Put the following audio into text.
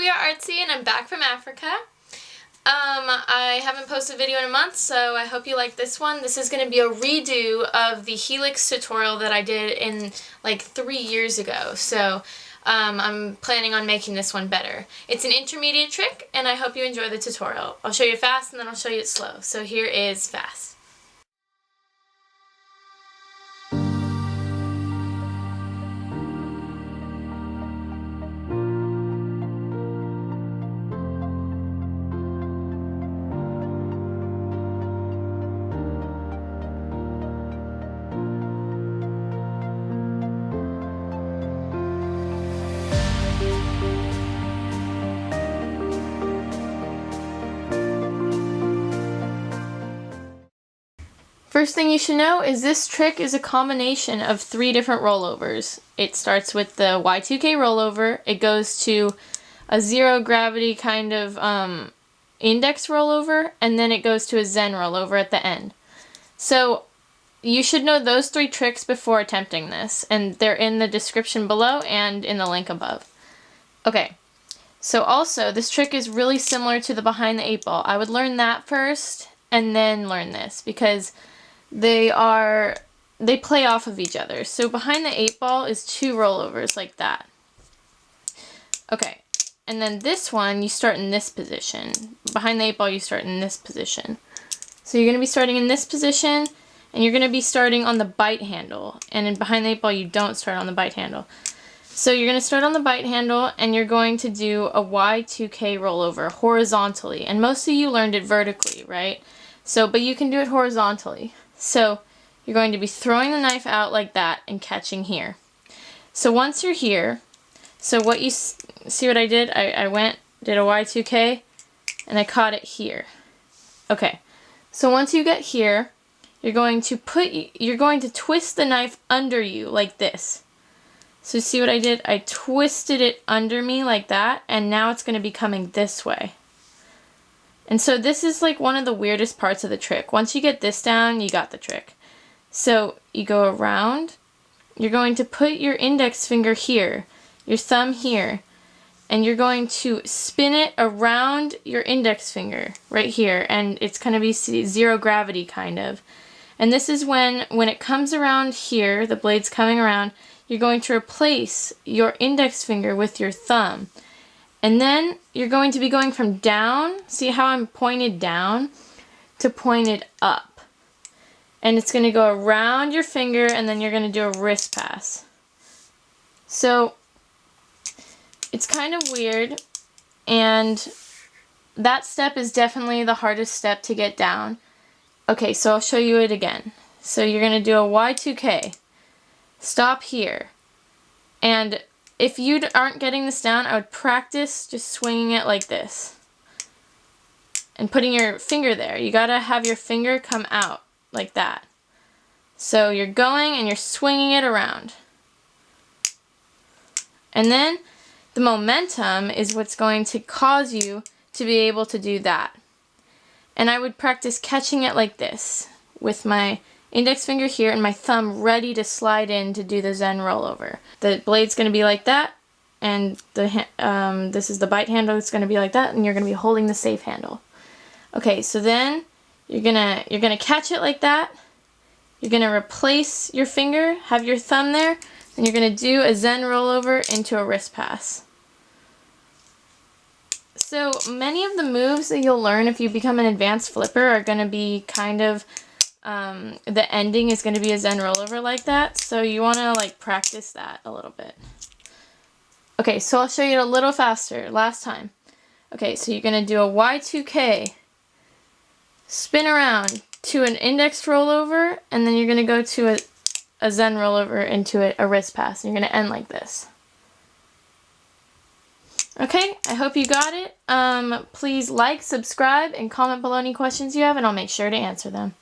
we are ArtSea and I'm back from Africa. I haven't posted a video in a month, so I hope you like this one. This is going to be a redo of the Helix tutorial that I did in like 3 years ago, so I'm planning on making this one better. It's an intermediate trick and I hope you enjoy the tutorial. I'll show you fast and then I'll show you it slow. So here is fast. First thing you should know is this trick is a combination of 3 different rollovers. It starts with the Y2K rollover, it goes to a zero gravity kind of index rollover, and then it goes to a Zen rollover at the end. So you should know those 3 tricks before attempting this, and they're in the description below and in the link above. Okay, so also this trick is really similar to the behind the 8 ball. I would learn that first and then learn this because they play off of each other. So behind the 8 ball is 2 rollovers like that. Okay, and then this one you start in this position. Behind the 8 ball you start in this position. So you're going to be starting in this position and you're going to be starting on the bite handle. And in behind the 8 ball you don't start on the bite handle. So you're going to start on the bite handle and you're going to do a Y2K rollover horizontally. And most of you learned it vertically, right? So, but you can do it horizontally. So you're going to be throwing the knife out like that and catching here. So once you're here, so what you see what I did? I did a Y2K and I caught it here. Okay, so once you get here, you're going to twist the knife under you like this. So see what I did? I twisted it under me like that, and now it's going to be coming this way. And so this is like one of the weirdest parts of the trick. Once you get this down, you got the trick. So you go around, you're going to put your index finger here, your thumb here, and you're going to spin it around your index finger right here, and it's going to be zero gravity kind of. And this is when it comes around here, the blade's coming around, you're going to replace your index finger with your thumb. And then you're going to be going from down, see how I'm pointed down, to pointed up. And it's going to go around your finger and then you're going to do a wrist pass. So it's kind of weird, and that step is definitely the hardest step to get down. Okay, so I'll show you it again. So you're going to do a Y2K. Stop here. And if you aren't getting this down, I would practice just swinging it like this. And putting your finger there. You gotta have your finger come out like that. So you're going and you're swinging it around. And then the momentum is what's going to cause you to be able to do that. And I would practice catching it like this with my index finger here and my thumb ready to slide in to do the Zen rollover. The blade's going to be like that, and this is the bite handle. It's going to be like that, and you're going to be holding the safe handle. Okay, so then you're gonna catch it like that. You're going to replace your finger, have your thumb there, and you're going to do a Zen rollover into a wrist pass. So many of the moves that you'll learn if you become an advanced flipper are going to be kind of the ending is going to be a Zen rollover like that, so you want to like practice that a little bit. Okay, so I'll show you it a little faster last time. Okay, so you're going to do a Y2K, spin around to an index rollover, and then you're going to go to a Zen rollover into a wrist pass, and you're going to end like this. Okay, I hope you got it. Please like, subscribe, and comment below any questions you have, and I'll make sure to answer them.